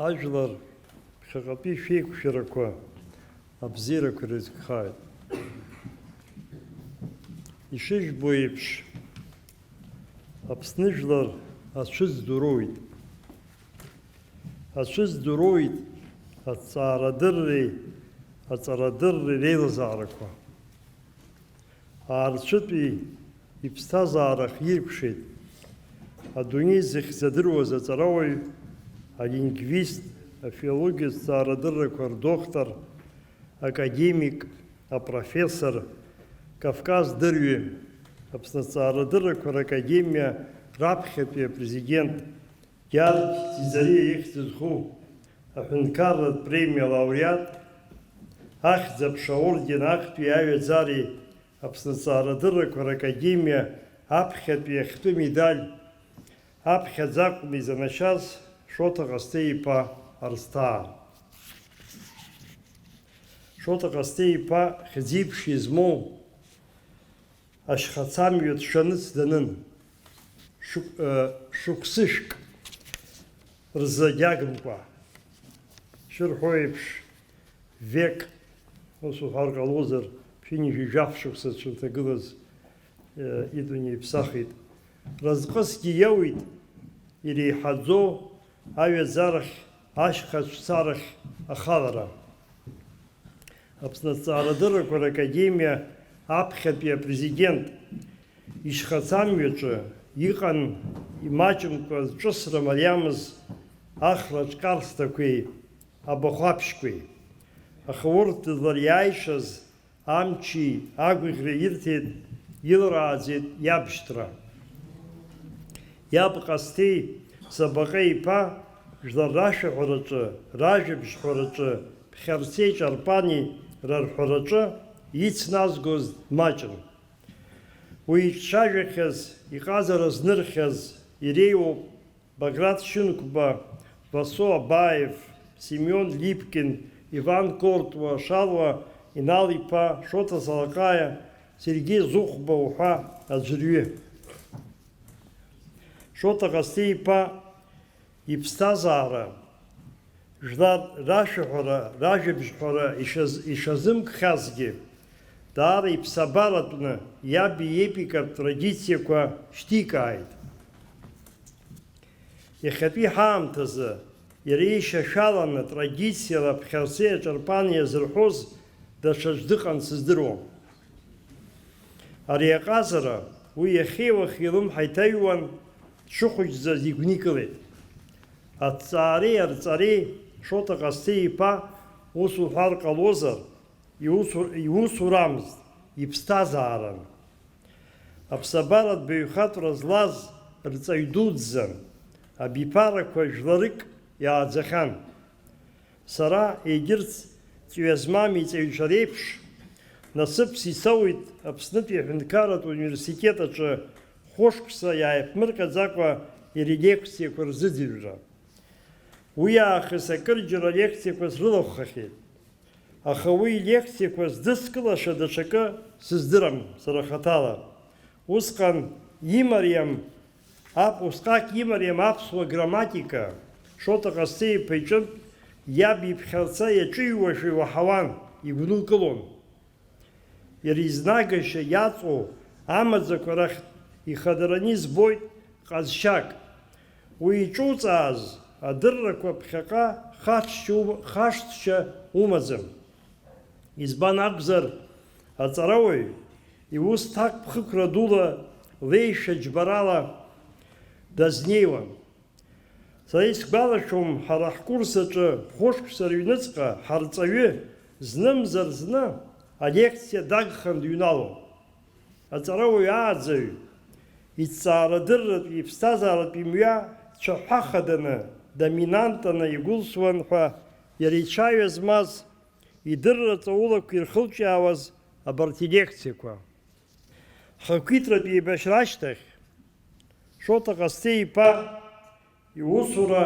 Ажәлар ԥхьаҟатәи шәеиқәшәарақәа абзиарақәа ирызкхааит. Ишыжәбо еиԥш, Аԥсны жәлар ацәыӡ ду роуит. Ацәыӡ ду роуит аҵаарадырреи аҵарадырреи реилазаарақәа. Аарцәытәи иԥсҭазаара хиркәшеит адунеи зыхьӡадыруаз аҵарауаҩ, алингвист, афилологиатә ҭҵаарадыррақәа рдоктор, академик, апрофессор, Кавказ дырҩы, Аԥсны ҭҵаарадыррақәа ракадемиа раԥхьатәи апрезидент Георг Ҵизариа ихьӡ зху аҳәынҭқарратә премиа лауреат, ахьӡ-аԥша орден актәи аҩаӡареи Аԥсны ҭҵаарадыррақәа ракадемиа аԥхьатәи ахьтәы медаль аԥхьаӡа акәны изанашьаз Шоҭа Ҟасҭеи-иԥа Арсҭаа. Шоҭа Ҟасҭеи-иԥа хьӡеиԥш измоу ашьхацамҩа дшаныц данын. Шықәсышәк рзы диагымкәа. Шырҳәо еиԥш, век, ус уҳәар ҟалозар, ԥшьынҩажәижәаф шықәса дшырҭагылаз идунеи иԥсахит. Разҟысгьы иауит иреиҳаӡоу аҩаӡарахь, ашьхаҿцарахь ахалара. Аԥсны ҭҵаарадыррақәа ракадемиа аԥхьатәи апрезидент ишьхацамҩаҿы иҟан имаҷымкәа зҿысра мариамыз ахраҿ карсҭақәеи абахәаԥшьқәеи. Аха урҭ дызлариааишаз амчи агәыӷьреи ирҭеит, илрааӡеит иабшьҭра. Иаб Ҟасҭеи Сабаҟеи-иԥа жәлар рашәаҳәараҿы, ражәабжьҳәараҿы, Ԥхьарцеи Ҷарпани рарҳәараҿы ицназгоз маҷын. Уи ицәажәахьаз, иҟазара знырхьаз иреиуоуп Баграт Шьынқәба, Васо Абаев, Семион Липкин, Иван Кортуа, Шалуа Инал-иԥа, Шоҭа Салаҟаиа, Сергеи Зыхәба уҳәа аӡәырҩы. Шоҭа Ҟасҭеи-иԥа иԥсҭазаара, жәлар рашәаҳәара, ражәабжьҳәара ишазымкхьазгьы, даара иԥсабаратәны иаби иепикатә традициақәа шьҭикааит. Иахьатәи ҳаамҭазы иара ишьашәаланы традициала Ԥхьарцеи Аҷарпани иазырҳәоз даҽаӡә дыҟан сыздыруам. Ари аҟазара уи иахьеи-уахеи илымҳа иҭаҩуан, дшыхәыҷӡаз игәникылеит. Аҭҵаареи арҵареи Шоҭа Ҟасҭеи-иԥа ус уҳәар ҟалозар, иусурамызт, иԥсҭазааран. Аԥсабаратә баҩхатәра злаз рҵаҩ дуӡӡан, абиԥарақәа жәларык иааӡахьан. Сара егьырҭ ҵҩа змам иҵаҩцәа реиԥш, насыԥс исоуит Аԥснытәи аҳәынҭқарратә университет аҿы хәышықәса иааиԥмырҟьаӡакәа ирелекциақәа рзыӡырҩра. Уи аахыс акырџьара лекциақәа срылахәхахьеит. Аха уи лекциақәа здыскылаша даҽакы сыздырам сара хаҭала. Усҟак имариам аԥсуа грамматика Шоҭа Ҟасҭеи-иԥа иҿынтә иаб иԥхьарца иаҿыҩуашәа иуаҳауан, игәнылкылон. Иара изнагашьа иаҵоу амаӡақәа рахь ихадараны избоит ҟазшьак. Уи иҿуҵааз адыррақәа ԥхьаҟа хашҭшьа умаӡам. Избан акәзар, аҵарауаҩ иус ҭак ԥхықәра дула леишәа џьбарала дазнеиуан. Сара исгәалашәом, ҳара ҳкурс аҿы хәышықәса рыҩныҵҟа ҳарҵаҩы знымзар зны алекциа дагхан дыҩналон. Аҵарауаҩ ааӡаҩ иҭҵаарадырратәи иԥсҭазааратәи мҩа цәаҳәахаданы, доминантаны игәылсуан ҳәа иара ицәаҩа змаз, идырра ҵаулақәа ирхылҿиаауаз абарҭ илекциақәа. Хақәиҭратәи еибашьра ашьҭахь Шоҭа Ҟасҭеи-иԥа иусура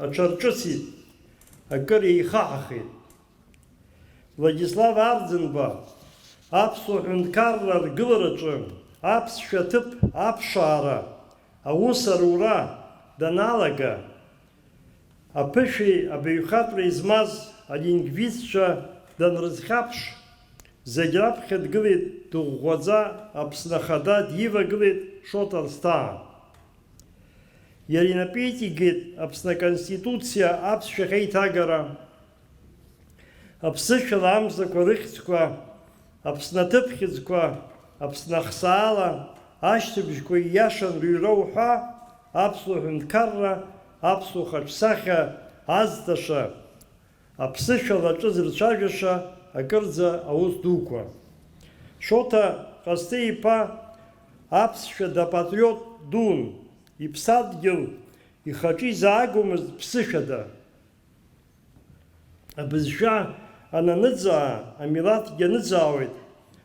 аҽарҿыцит, акыр еихаҳахеит. Владислав Арӡынба аԥсуа ҳәынҭқарра ргылараҿы аԥсшәа ҭыԥ аԥшаара, аус арура даналага, аԥышәеи абаҩхатәреи змаз алингвистцәа данрызхьаԥш, зегь раԥхьа дгылеит дыӷәӷәаӡа Аԥсны Ахада дивагылеит Шоҭа Рсҭаа. Иара инапеит игеит Аԥсны Аконституциа аԥсшәа ахьеиҭагара, аԥсышәала амзақәа рыхьӡқәа, Аԥсны аҭыԥхьыӡқәа, Аԥсны ахсаала ашьҭыбжьқәа ииашан рыҩра уҳәа, аԥсуа ҳәынҭқарра, аԥсуа хаҿсахьа азҭаша, аԥсышәала аҿы зырцәажәаша акырӡа аус дуқәа. Шоҭа Ҟасҭеи-иԥа аԥсшәа дапатриот дуун, иԥсадгьыл ихаҿы изаагомызт ԥсышәада. Абызшәа ананыӡаа, амилаҭгьы аныӡаауеит,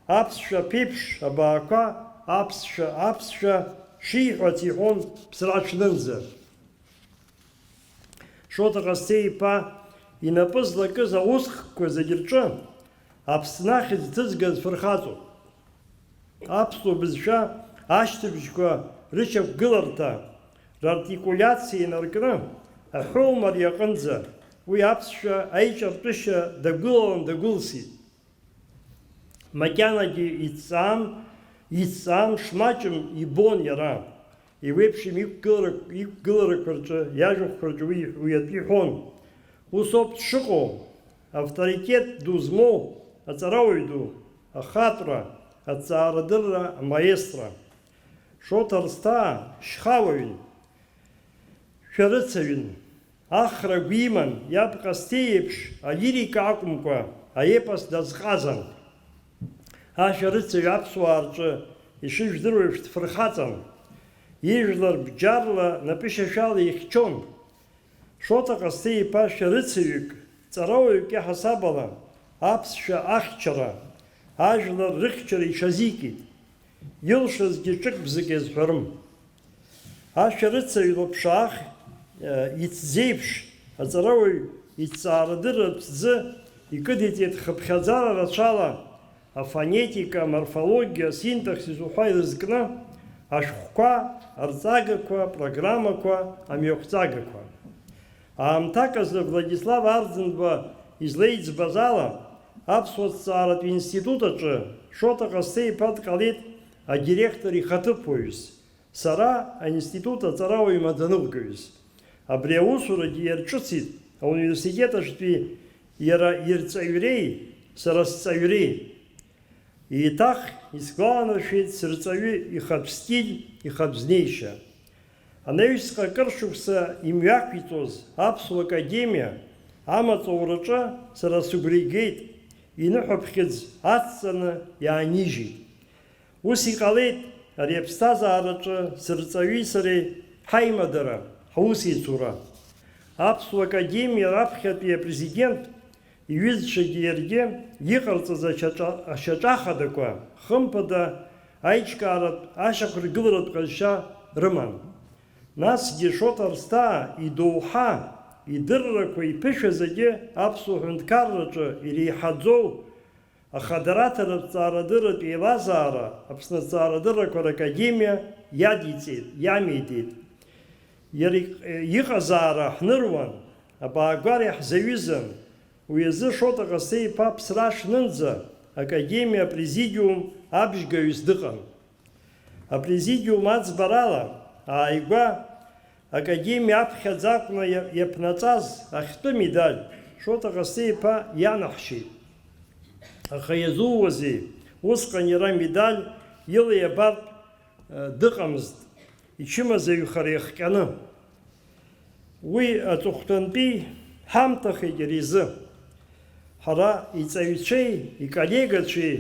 аԥсшәа ԥеиԥш абаақәа аԥсшәа шиҳәац иҳәон ԥсраҽнынӡа. Шоҭа Ҟасҭеи-иԥа инапы злакыз аусхкқәа зегь рҿы Аԥсны ахьӡ ҭызгаз фырхаҵоуп. Аԥсуа бызшәа ашьҭыбжьқәа рышьақәгыларҭа, рартикулиациа инаркны аҳәоумар иаҟынӡа уи аԥсшәа аиҿартәышьа дагәылалан дагәылсит. Макьанагьы иҵҵаам шмаҷым ибон иара, иуеиԥшым иқәгыларақәа рҿы, иажәахәқәа рҿы уи атәы иҳәон. Ус ауп дшыҟоу, авторитет ду змоу аҵарауаҩ ду, ахатәра, аҭҵаарадырра амаестра. Шоҭа Рсҭаа шьхауаҩын, шәарыцаҩын, ахра гәиман, иаб Ҟасҭеи еиԥш алирика акәымкәа аепос дазҟазан. Ашәарыцаҩ аԥсуаа рҿы ишыжәдыруа еиԥш дфырхаҵан, ижәлар бџьарла напышьашәала ихьчон. Шоҭа Ҟасҭеи-иԥа шәарыцаҩык, ҵарауаҩык иаҳасабала аԥсшәа ахьчара, ажәлар рыхьчара иҽазикит. Илшазгьы ҿык бзык иазҳәарым. Ашәарыцаҩ лыԥшаах иҭӡеиԥш аҵарауаҩ иҭҵаарадырра ԥсӡы икыдиҵеит хыԥхьаӡара рацәала афонетика, аморфологиа, асинтаксис уҳәа ирызкны ашәҟәқәа, арҵагақәа, апрограммақәа, амҩахәҵагақәа. Аамҭак азы Владислав Арӡынба излеиӡбаз ала, Аԥсуа ҭҵааратә институт аҿы Шоҭа Ҟасҭеи-иԥа дҟалеит адиректор ихаҭыԥуаҩыс, сара аинститут аҵарауаҩ маӡаныҟәгаҩыс. Абри аусурагьы иарҿыцит ауниверситет аҿтәи иара ирҵаҩреи, сара сҵаҩреи. Еиҭах исгәаланаршәеит сырҵаҩы ихатә стиль, ихатә знеишьа. Анаҩсҟа кыр шықәса имҩақәиҵоз Аԥсуа Академиа амаҵураҿы сара сыгәра игеит, иныҳәаԥхьыӡ ацҵаны иаанижьит. Ус иҟалеит ари аԥсҭазаараҿы сырҵаҩи сареи ҳаимадара, ҳусеицура. Аԥсуа Академиа раԥхьатәи апрезидент иҩызцәагьы иаргьы иҟарҵаз ашьаҿахадақәа хымԥада аиҿкааратә ашьақәыргыларатә ҟазшьа рыман. Насгьы Шоҭа Рсҭаа идоуҳа, идыррақәа иԥышәазагьы аԥсуа ҳәынҭқарраҿы иреиҳаӡоу ахадараҭаратә ҭҵаарадырратә еилазаара Аԥсны аҭҵаарадыррақәа ракадемиа иамеидеит. Иара иҟазаара ҳныруан, абаагәара иаҳзаҩызан. Уи азы Шоҭа Ҟасҭеи-иԥа ԥсра шнынӡа академиа апрезидиум абжьгаҩыс дыҟан. Апрезидиум аӡбарала ааигәа академиа аԥхьаӡа акәны иаԥнаҵаз ахьтәы медаль Шоҭа Ҟасҭеи-иԥа ианаҳшьеит. Аха иазууазеи, усҟан иара медаль ила иабартә дыҟамызт, ичымазаҩхара иахҟьаны. Уи аҵыхәтәантәи ҳамҭахеит иара изы. Ҳара иҵаҩцәеи, иколлегацәеи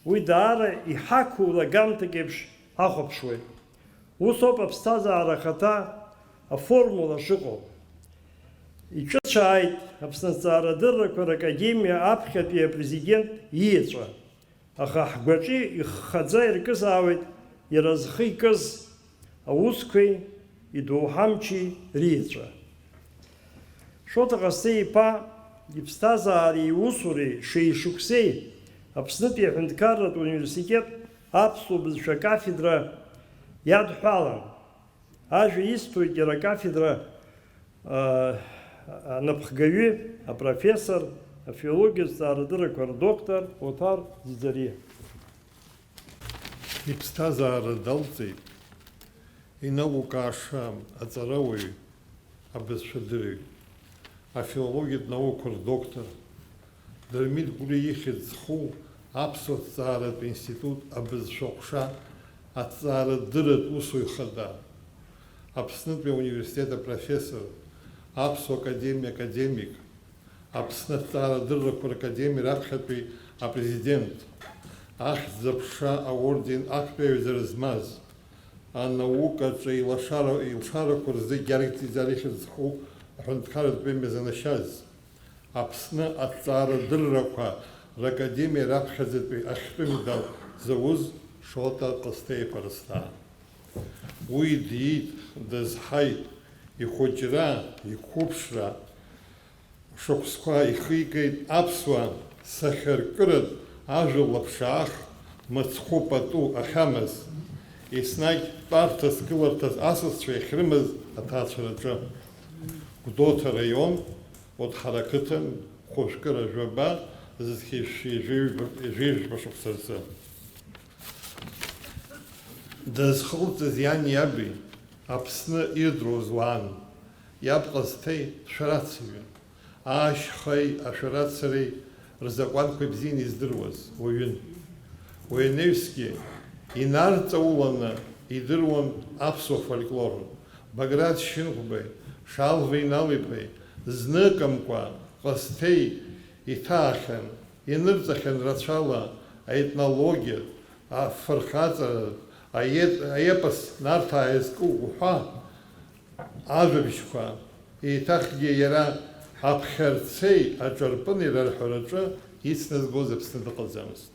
уи даара иҳақәу лагамҭак еиԥш ҳахәаԥшуеит. Ус ауп аԥсҭазаара ахаҭа аформула шыҟоу. Иҿыцәааит Аԥсны аҭҵаарадыррақәа ракадемиа аԥхьатәи апрезидент иеҵәа. Аха ҳгәаҿы иххаӡа иркызаауеит иара зхы икыз аусқәеи идоуҳамчи реҵәа. Шоҭа Ҟасҭеи-иԥа иԥсҭазаареи иусуреи шеишықәсеи Аԥснытәи аҳәынҭқарратә университет аԥсуа бызшәа кафедра иадҳәалан. Ажәа исҭоит иара акафедра анапхгаҩы, апрофессор, афилологиатә зҵаарадыррақәа рдоктор Оҭар Ӡиӡариа. Иԥсҭазаара далҵит иналукааша аҵарауаҩ, абызшәадырҩ, афилологиатә наукақәа рдоктор, Дырмит Гәлиа ихьӡ зху Аԥсуа ҭҵааратә институт абызшәаҟәша аҭҵаарадырратә усуҩ хада, Аԥснытәи ауниверситет апрофессор, Аԥсуа академиа академик, Аԥсны аҭҵаарадыррақәа ракадемиа раԥхьатәи апрезидент, ахьӡ-аԥша аорден актәаҩзара змаз, анаукаҿы илшарақәа рзы Георг Ӡиӡариа ихьӡ зху аҳәынҭқарратә премиа занашьаз, Аԥсны аҭҵаарадыррақәа ракадемиа раԥхьаӡатәи ахьтәы медал зауз Шота Ҟасҭеи-иԥа Рысҭаа. Уи диит, дазҳаит, ихәыҷра, иқәыԥшра шықәсқәа ихигеит аԥсуа сахьаркыратә ажәа лаԥшаах мыцхәы пату ахьамаз, еснагь тәарҭас гыларҭас асасцәа иахьрымаз аҭаацәараҿы. Гәдоуҭа раион, Оҭҳара қыҭан, Хәышәкыра жәаба, ижәижәба шықәса рзы. Дазхылҵыз иани иаби, Аԥсны ирдыруаз уаан, иаб Ҟасҭеи шәарацаҩын, ашьхеи ашәарацареи рзакәанқәа бзианы издыруаз уаҩын. Уи анаҩсгьы инарҵауланы идыруан аԥсуа фольклор. Баграт Шьынқәбеи, Шалва Иналиԥеи зныкымкәа Ҟасҭеи иҭаахьан, инырҵахьан рацәала аетнологиатә, афырхаҵаратә, аепос Нарҭаа иазку уҳәа ажәабжьқәа, еиҭахгьы иара аԥхьарцеи аҿарпыни рарҳәараҿы ицназгоз Аԥсны дыҟаӡамызт.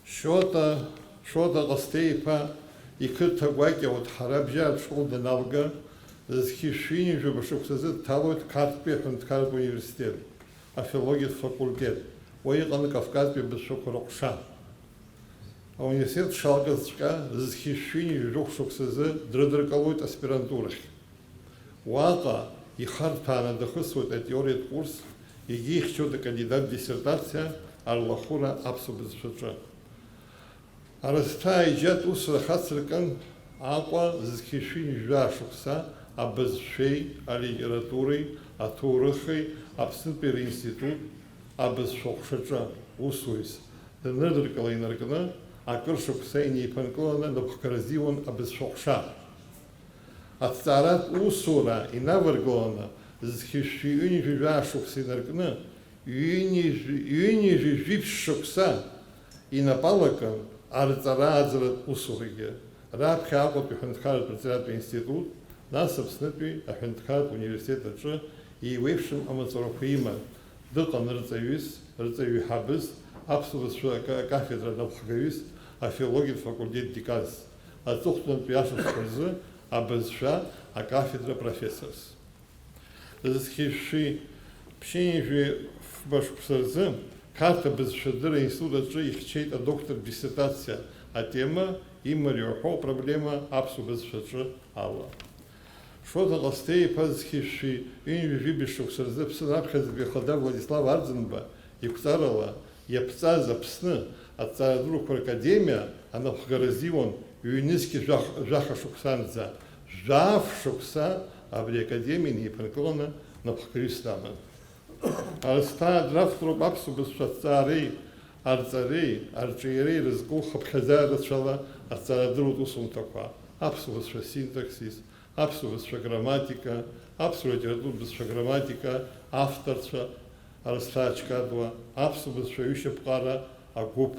Шота Ҟасҭеи-иԥа иқыҭа гәакьа Оҭҳара абжьаратә школ даналга, зхьышәини жәаба шықәсазы дҭалоит Қарҭтәи аҳәынҭқарратә университет, афилологиатә факультет, уа иҟан Кавказтәи абызшәақәа рыҟәша. Ауниверситет шалгазҵәҟьа зхьышәини жәохә шықәсазы дрыдыркылоит аспирантурахь. Уаҟа ихарҭәааны дахысуеит атеориатә курс, егьи ихьчоит акандидат диссертациа арлахәыра аԥсуа бызшәаҿы. Арысҭаа иџьат усура хацыркын Аҟәа зхьышәини жәаа шықәса абызшәеи, алитературеи, аҭоурыхи, Аԥснытәи ринститут абызшәаҟәшаҿы усуҩыс даныдыркыла инаркны, акыр шықәса инеиԥынкыланы напхгара азиуан абызшәаҟәша. Аҭҵааратә усура инаваргыланы зхьышәи-ҩынҩажәи жәаа шықәса инаркны, ҩынҩажәи жәиԥшь шықәса инапалакын арҵара-ааӡаратә усурагьы. Раԥхьа Аҟәатәи аҳәынҭқарратә рҵаратә институт, нас Аԥснытәи аҳәынҭқарратә университет аҿы еиуеиԥшым амаҵурақәа иман. Дыҟан рҵаҩыс, рҵаҩ-ҳабыс, аԥсуа бызшәа акафедра напхгаҩыс, афилологиатә факультет деканс, аҵыхәтәантәи ашықәсқәа рзы абызшәа акафедра профессорс. Зхьышәи ԥшьынҩажәи фба шықәса рзы Қарҭ абызшәадырра институт аҿы ихьчеит адоктор диссертациа атема имариоуҳәо проблема аԥсуа бызшәаҿы ала. Шота Ҟасҭеи-иԥа зхьышәи ҩынҩажәи жәибжь шықәса рзы Аԥсны аԥхьаӡатәи ахада Владислав Арӡынба игәҵарала иаԥҵаз Аԥсны аҭҵаарадыррақәа ракадемиа анапхгара азиуан ҩнызқьи жәаха шықәсанӡа, жәаф шықәса абри академиа инеиԥынкыланы напхгаҩыс даман. Арысҭаа дравторуп аԥсуа бызшәа аҭҵаареи, арҵареи, арҿиареи рызку хыԥхьаӡара рацәала аҭҵаарадырратә усумҭақәа, аԥсуа бызшәа синтаксис, аԥсуа бызшәа грамматика, аԥсуа литературатә бызшәа грамматика, авторцәа Арысҭаа Ҷкадуа, аԥсуа бызшәа ҩышьапҟара агәыԥ,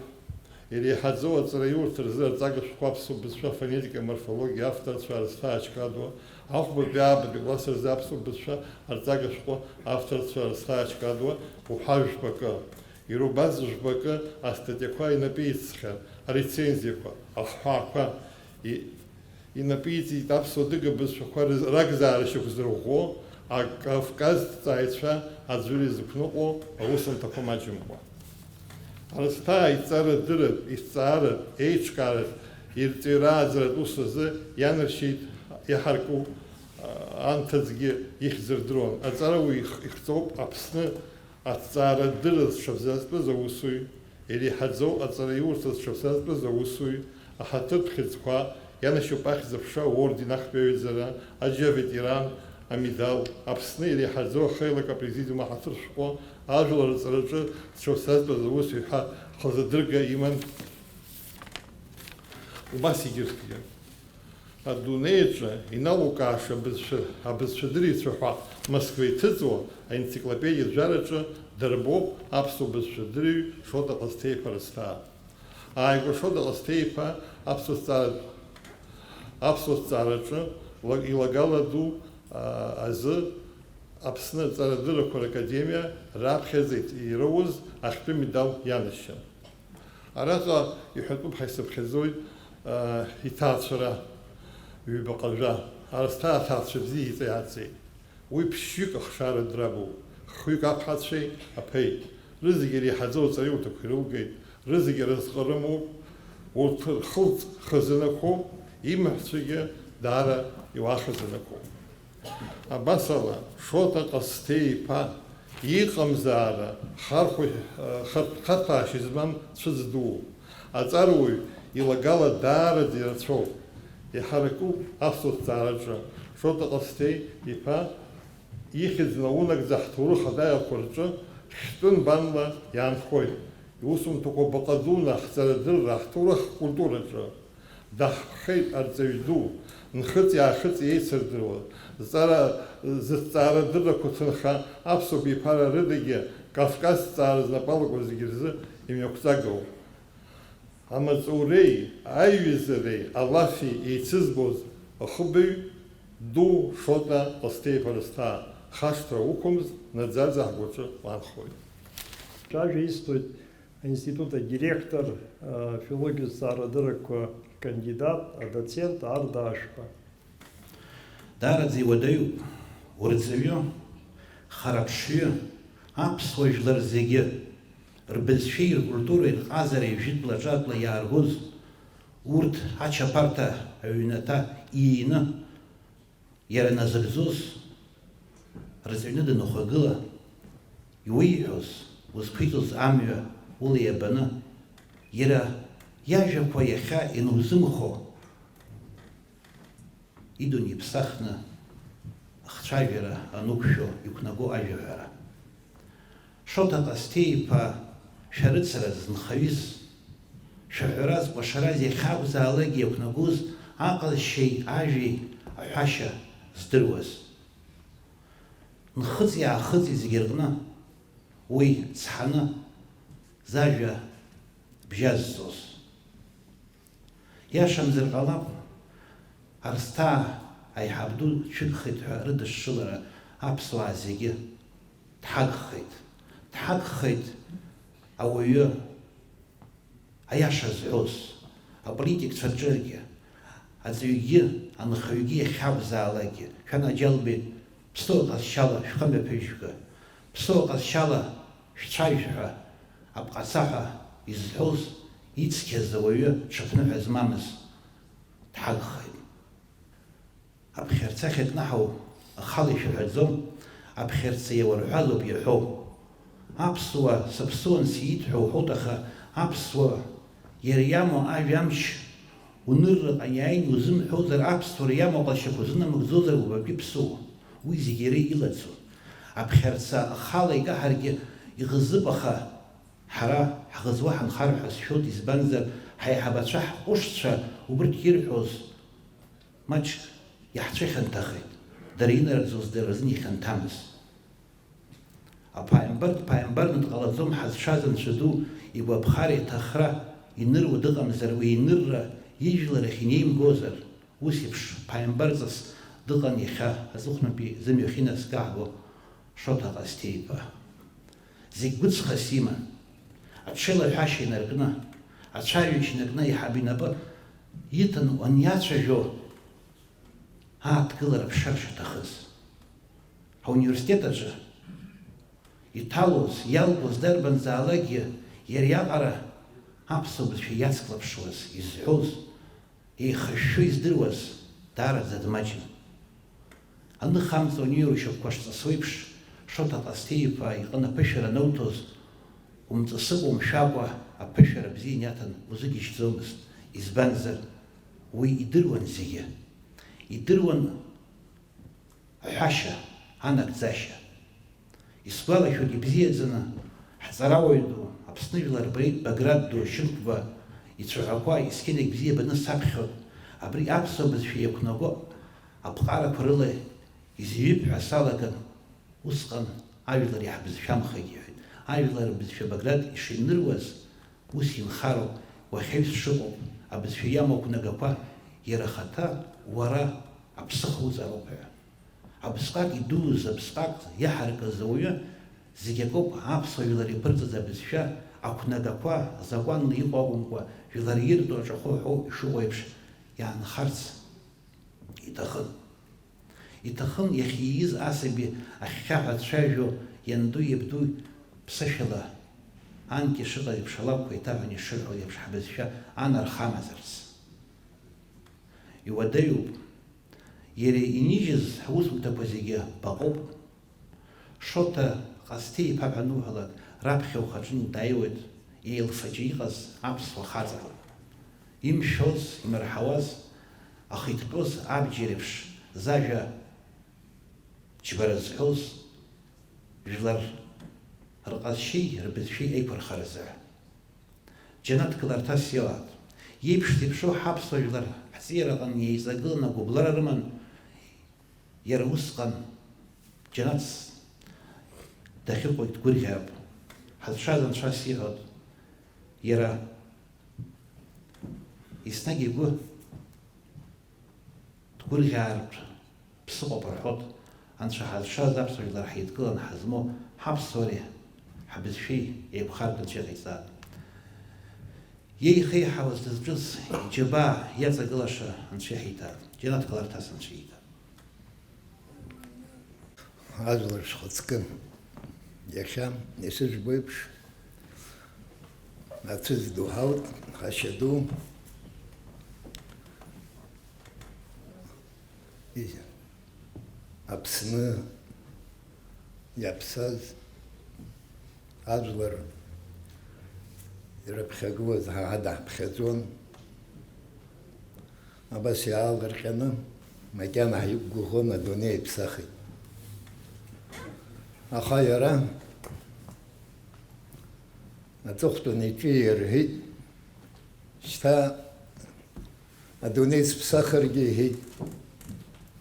иреиҳаӡоу аҵараиурҭа рзы арҵага шәҟәы аԥсуа бызшәа фонетика, морфологиа авторцәа Арысҭаа Ҷкадуа, ахәбатәи аабатәи класс рзы аԥсуа бызшәа арҵага шәҟәы авторцәа Арысҭаа Ҷкадуа уҳәа жәпакы, ирубаз жәпакы астатиақәа инапеицхьан, арецензиақәа, ахҳәаақәа инапеиҵеит аԥсуа адыга бызшәақәа ракзаара шьақәзырӷәӷәо акавказ ҭҵааҩцәа аӡәыр изықәныҟәо аусумҭақәа маҷымкәа. Арысҭаа иҵарадырратә, изҵааратә, еиҿкааратә, ирҵаҩра-ааӡаратә ус азы ианаршьеит иаҳарку анҭыҵгьы ихьӡырдыруан. Аҵарауаҩ ихҵоуп Аԥсны аҭҵаара дырыз дшавзазтәыз аусуҩ, иреиҳаӡоу аҵараиурҭа дшавзазтәыз аусуҩ, аҳаҭыртә хьыӡқәа, ианашьоуп ахьӡ-аԥша аорден ахтәаҩаӡара, аџьаветеран, амедал, Аԥсны иреиҳаӡоу ахеилак апрезидиум аҳаҭыр шәҟәы, ажәлар рҵараҿы дшавзазтәыз аусуҩ ҳәа хазыдырга иман. Убас егьырҭгьы. Адунеиаҿы иналукааша абызшәадырыҩцәа ҳәа Москва иҭыҵуа аенциклопедиатә жәараҿы дырбоуп аԥсуа бызшәадырыҩ Шота Ҟасҭеиԥа Рысҭаа. Ааигәа Шота Ҟасҭеиԥа аԥсуа зҵаараҿы илагала ду азы Аԥсны аҵарадыррақәа ракадемиа раԥхьаӡа ироуз ахьтәы медал ианашьан. Араҟа иҳәатәуп ҳаисыԥхьаӡоит иҭаацәара ҩбаҟажәа, Арысҭаа аҭаацәа бзиа иҵаиааӡеит. Уи ԥшьҩык ахшара драбуп, хҩык аԥҳацәеи аԥеи, рызегьы иреиҳаӡоу аҵариурҭақәа ирылгеит, рызегьы разҟы рымоуп, урҭ рхылҵ хазынақәоуп, имаҳәцәагьы даара иуахазынақәоуп. Абасала Шота Ҟасҭеиԥа иҟамзаара харҭәаашьа змам цәыӡ дууп. Аҵаруаҩ илагала даараӡа ирацәоуп. Иҳаракуп аԥсуа зҵаараҿы Шота Ҟасҭеиԥа ихьӡ наунагӡа ҳҭоурых адаиақәа рҿы хьтәы нбанла иаанхоит. Иусумҭақәа баҟа дуны ҳҵарадырра ҳҭоурых ҳкультураҿы даҳԥхеит арҵаҩ ду, нхыҵ-аахыҵ еицырдыруа, зыҭҵаарадыррақәа ҭынха аԥсуа биԥара рыдагьы Кавказ зҵаара знапалакуа зегьы рзы имҩақәҵагоуп. Амаҵуреи, аиҩызареи, алафи еицызбоз ахыбаҩ ду Шота Ҟасҭеиԥа Рысҭаа. Хашҭра уқәымз, наӡаӡа ҳгәаҿы уаанхоит. Ажәа исҭоит аинститут адиректор, филологиатә зҵаарадыррақәа кандидат, адоцент Ардаашәа. Даараӡа иуадаҩуп урҵаҩы, хараԥшҩы, аԥсуа жәлар зегьы рбызшәеи ркультуреи рҟазареи жәытәла-ҿатәла иааргоз, урҭ ачаԥарҭа аҩнаҭа иины иара назыгӡоз рҵаҩны даныхәагыла, иуеиҳәоз, узқәиҵоз амҩа ула иабаны, иара иажәақәа иахьа инузымхо, идун иԥсахны ахцәажәара ануқәшәо иқәнаго ажәаҳәара. Шота Ҟасҭеиԥа шәарыцара зынхаҩыз, шәаҳәараз, кәашараз иахьакәзаалакгьы иақәнагоз аҟазшьеи ажәеи аҳәашьа здыруаз. Нхыҵи-аахыҵи зегьы рҟны уи цҳаны зажәа бжьазҵоз. Иашамзар ҟалап, Арысҭаа аиҳаб ду дшәыгхеит ҳәа рыдышшылара аԥсуаа зегьы дҳагхеит. Дҳагхеит ауаҩы аиаша зҳәоз, аполитикцәа рҿыргьы, аҵаҩгьы, анхаҩгьы иахьакәзаалакгьы. Шәанаџьалбеит, ԥсуа ҟазшьала шәхымҩаԥыжәга, ԥсуа ҟазшьала шәцәажә ҳәа апҟацаҳәа изҳәоз, ицқьаз ауаҩы ҽыԥныҳәа змамыз дҳагхеит. Аԥхьарца ахьакнаҳау ахала ишәаҳәаӡом, аԥхьарца иауарҳәалоуп иаҳәоу. Аԥсуа сыԥсуан сиит ҳәа уҳәоит, аха аԥсуа иара иамоу ажәамч унырраҟа иааины узымҳәозар, аԥсуара иамоу ҟазшьақәа узынамыгӡозар, убатәи ԥсуа. Уи зегьы иара илаӡом. Аԥхьарца ахала икаҳаргьы иӷызып, аха ҳара ҳӷызуа ҳанхар ҳәа сшәоит, избанзар ҳаиҳабацәа ҳҟәышцәа убырҭ ирҳәоз маҷк иаҳцәа ихьанҭахеит, дара инарыгӡоз дара рзын ихьанҭамыз. Аԥааимбарны дҟалаӡом ҳазшаз анцәа ду игәаԥхара, иҭахра иныруа дыҟамзар, уи инырра ижәларахь инеимгозар, ус еиԥш ԥааимбарҵас дыҟан иахьа аҵыхәтәантәи зымҩахь инаскааго Шота Ҟасҭеиԥа. Зегь гәыҵхас иман, аҽеилаҳәашьа инаркны, ацәажәашьа инаркны аиҳаб инапы иҭан аниацәажәо ааҭгылара ԥшак шаҭахыз. Ҳауниверситет аҿы иҭалоз, иалгоз дарбанзаалакгьы иара иаҟара аԥсуа бызшәа иацклаԥшуаз, изҳәоз, еихашәшәо издыруаз даараӡа дмаҷын. Аныхамҵо аниурушьапқәа шҵысуеиԥш, Шоҭа Ҟасҭеи-иԥа иҟны аԥышәара анауҭоз, умҵысыкәа умшәакәа аԥышәара бзиа иаҭан узыгьежьӡомызт. Избанзар, уи идыруан зегьы. Идыруан аҳәашьа, анагӡашьа. Исгәалашәоит ибзиаӡаны ҳҵарауаҩ ду, Аԥсны жәлар Баграт ду Шьынқәба ицәаҳәақәа ескьынагь бзиа баны саԥхьот, абри аԥсуа бызшәа иақәнаго аԥҟарақәа рыла изҩып ҳәа салаган, усҟан ажәлар иаҳбызшәамхеит иҳәеит. Ажәлар бызшәа Баграт ишиныруаз, ус инхароуп, уахьаҩс шыҟоуп, абызшәа иамоу қәнагақәа иара ахаҭа уара аԥсыха уҵароуп ҳәа. Абысҟак идуз, абысҟак иаҳаракыз ауаҩы зегьы акоуп аԥсуа жәлар иԥырҵыз абызшәа ақәнагақәа закәанла иҟоу акәымкәа жәлар иртәу аҿахәы ҳәоу ишыҟоу еиԥш иаанхарц иҭахын. Иҭахын иахьииз асаби ахьхьаҳәа дцәажәо ианду иабду ԥсышәала анкьа ишыҟаз еиԥш алакәқәа иҭаҳәаны ишырҳәо еиԥш ҳбызшәа анархамазарц. Иуадаҩуп, иара инижьыз ҳусумҭақәа зегьы баҟоуп. Шоҭа Ҟасҭеи-иԥа ҳәа ануҳәалак, раԥхьа ухаҿынтә дааиуеит еилфаҷы иҟаз аԥсуа хаҵа. Имшәоз, имырҳауаз, аха итҟьоз абџьар еиԥш зажәа џьбара зҳәоз жәлар рҟазшьеи рбызшәеи еиқәырхаразы. Џьанаҭ гыларҭас иоуат. Иеиԥш зеиԥшроу ҳаԥсуа жәлар ҳҵеираҟны еизагыланы агәыблара рыман, иара усҟан џьанаҭ дахьыҟоу дгәырӷьап. Ҳазшаз Анцәа сиҳәот, иара еснагь игәы дгәырӷьаартә ԥсыҟоуп рҳәот. Анцәа ҳазшаз аԥсуа жәлар ҳеидкыланы ҳазмоу ҳаԥсуареи ҳбызшәеи еиқәхартә Анцәа иҟаиҵап. Иеихеиҳауаз дызҿыз иџьабаа иаҵагылаша Анцәа иҳиҭап. Џьанаҭ гыларҭас Анцәа иҳиҭап. Ажәлар шхаҵкы иахьа исыӡбо еиԥш ацәыӡ ду ҳаут, ҳашьа ду, Аԥсны иаԥсаз ажәлар ирыԥхьагылаз ҳадаҳԥхьаӡон, абас иаалырҟьаны макьана ҳиқәгәыӷын адунеи иԥсахит. Аха иара аҵыхәтәан иҿы ирҳәит, шьҭа адунеи сыԥсахыргьы иҳәит,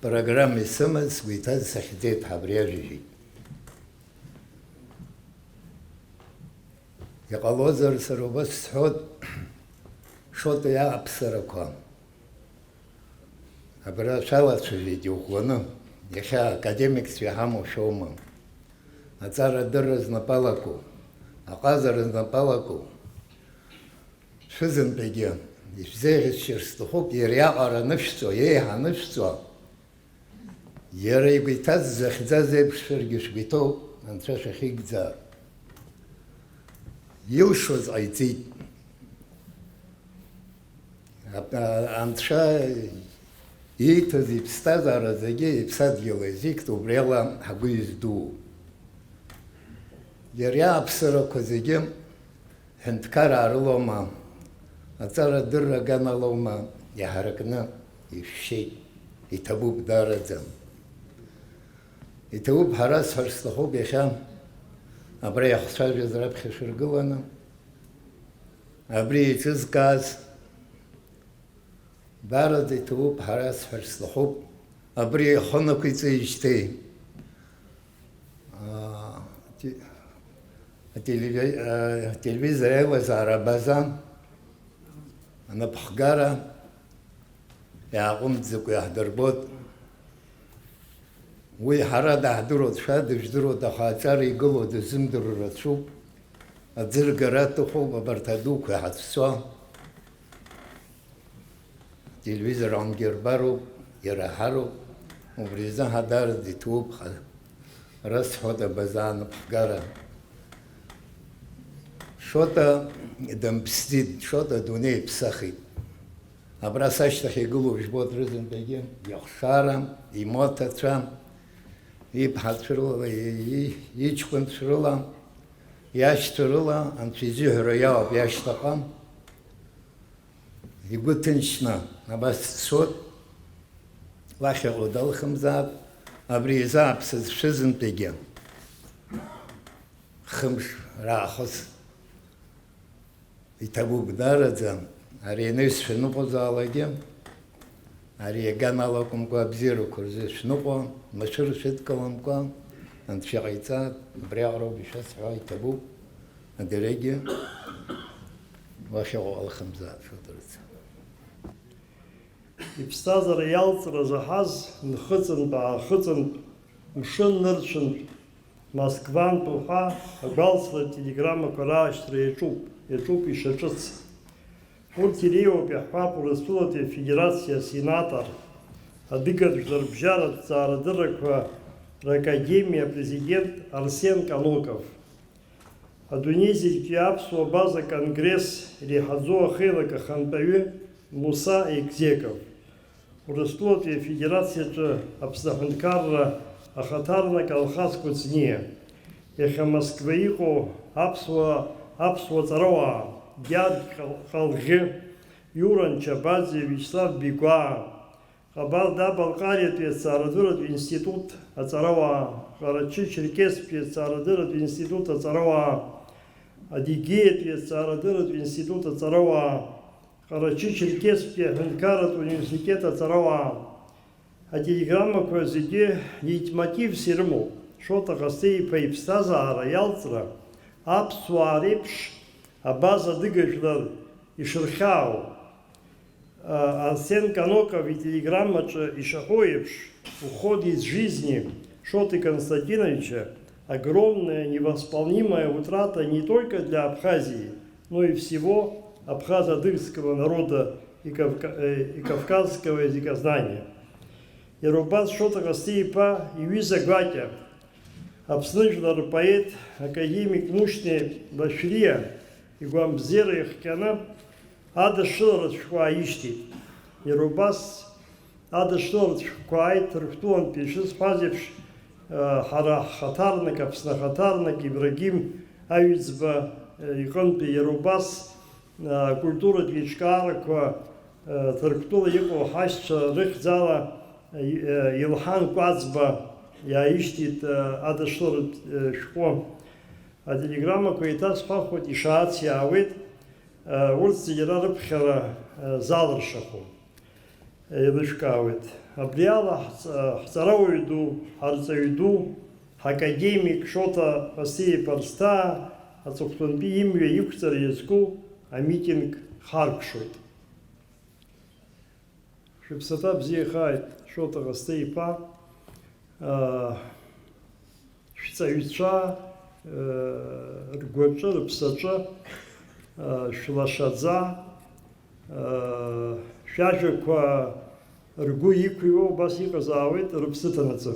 программа исымаз сгәы сахьӡеит абри ажәа иҳәит. Иҟалозар сара убас сҳәот, Шоҭа иааԥсарақәа абра шәалацәажәеит иӷәӷәаны, иахьа академикс иҳамоу шәоума, аҵара-дырра знапалақәоу, аҟазара знапалақәоу, шәызынтәигьы ишәзеиӷьасшьыр сҭахуп, иара иаҟара анышәҵо, еиҳа анышәҵо, иара игәы иҭаз захьӡаз еиԥш шәаргьы шәгәы иҭоуп, Анцәа шәахьигӡаар. Илшоз ҟаиҵеит. Анцәа ииҭаз иԥсҭазаара зегьы иԥсадгьыл азикт, убри ала ҳгәы издуу. Иара иааԥсарақәа зегьы ҳәынҭқараа рылоума, аҵара-дырра аганалоума, иаҳаракны ишәшьеит, иҭабуп даараӡа. Иҭабуп ҳара сҳәар сҭахуп иахьа абра иахцәажәаз раԥхьа шәыргыланы, абри еиҿызкааз даараӡа иҭабуп ҳара сҳәар сҭахуп, абри ихы нықәиҵеижьҭеи ателевизор аилазаара база анапхгара иааҟәымҵӡакәа иаҳдырбот. Уи ҳара даҳдыруа дшәадыжәдыруа, аха аҵара игылоу дызымдыруа рацәоуп, аӡыргара аҭахуп, абарҭ адуқәа иҳацәцо, ателевизор ангьырбароуп, ираҳароуп, убри азы даараӡа иҭоуп ҳара сҳәот абаза анапхгара. Шоҭа дымԥсӡеит, Шоҭа адунеи иԥсахит. Абра сашьҭахь игылоу жәбот рызынтәигьы, ихшара, имотацәа, иԥҳацәрыла, иҷкәынцәрыла, иашьцәарыла анцәа изыҳәара иалап иашьҭаҟа. Игәы ҭынчны абас дцот, лахьаҟа далхымзаап, абри изааԥсаз шәызынтәигьы хымш раахыс иҭабуп дараӡа, ари анаҩсшәа ныҟәозаалакгьы, ари иаганала акәымкәа абзиарақәа рзы шәныҟәо, машәыр шәыдкыламкәа, анцәа иҟаиҵааит, абриаҟара ауп ишәасҳәо, иҭабуп, адырегьы лахьаҟа алхымзаап шәыдырӡа. Иԥсҭазаара иалҵра заҳаз нхыҵынтә, аахыҵынтә, мшын нырцәынтә, Москвантә уҳәа агәалсра телеграммақәа раашьҭра иаҿуп ишаҿыц. Урҭ иреиуоуп иаҳҳәап Урыстәылатәи Афедерациа асенатор, адыгатә жәларбжьаратә ҭҵаарадыррақәа ракадемиа апрезидент Арсен Каноков, адунеи зегьтәи аԥсуа база конгресс иреиҳаӡоу ахеилак ахантәаҩы Муса Екзеков, Урыстәылатәи Афедерациаҿы Аԥсны Аҳәынҭқарра ахаҭарнак Алхас Кәыҵниа, иахьа Москва иҟоу аԥсуа ҵарауаа Гьаргь Халӷьы, Иуран Чабаӡе, Виачлав Бигәаа, Ҟабарда-Балҟариатәи аҭҵаарадырратә институт аҵарауаа, Ҟарачы-Черкесктәи аҭҵаарадырратә институт аҵарауаа, Адигеиатәи аҭҵаарадырратә институт аҵарауаа, Ҟарачы-Черкесктәи аҳәынҭқарратә университет аҵарауаа, ателеграммақәа зегьы леитмотивс ирымоуп. Шоҭа Ҟасҭеи-иԥа иԥсҭазаара иалҵра аԥсуаа реиԥш абаза адыгажәлар ишырхьаау. Арсен Каноков ителеграммаҿы ишаҳәо еиԥш, в ходе из жизни Шоты Константиновича огромная невосполнимая утрата не только для Абхазии, но и всего абхазо-адыгского народа и кавказского языкознания. Ирубац Шота Ҟасҭеи-иԥа иҩыза гәакьа, Аԥсны жәлар рпоет академик Мушьни Башәриа игәамбзиара иахҟьаны адышшыларатә шәҟәы ааишьҭит. Иара убас адышшыларатә шәҟәқәа ааит рыхәтәылантәи ишысҳәаз еиԥш, ҳара ҳхаҭарнак, Аԥсны ахаҭарнак Ибрагим Аҩӡба иҟынтәи, иара убас акультуратә еиҿкаарақәа Ҭырқәтәыла иҟоу ҳашьцәа рыхьӡала Илҳан Кәаӡба иааишьҭит адышшыларатә шәҟәы. Ателеграммақәа еиҭасҳәахуеит, ишаац иаауеит, урҭ зегьы ара рыԥхьара залыршахуам, еилышәкаауеит. Абри ала ҳҵарауаҩ ду, ҳарҵаҩ ду, ҳакадемик Шота Ҟасҭеи-иԥа Рсҭаа аҵыхәтәантәи имҩа иқәҵара иазку амитинг харкшоит. Шәыԥсаҭа бзиахааит, Шота Ҟасҭеи-иԥа, шәҵаҩцәа ргәаҿы, рыԥсаҿы шәлашаӡа, шәажәақәа ргәы иқәыҩуа убас иҟазаауеит рыԥсы ҭанаҵы.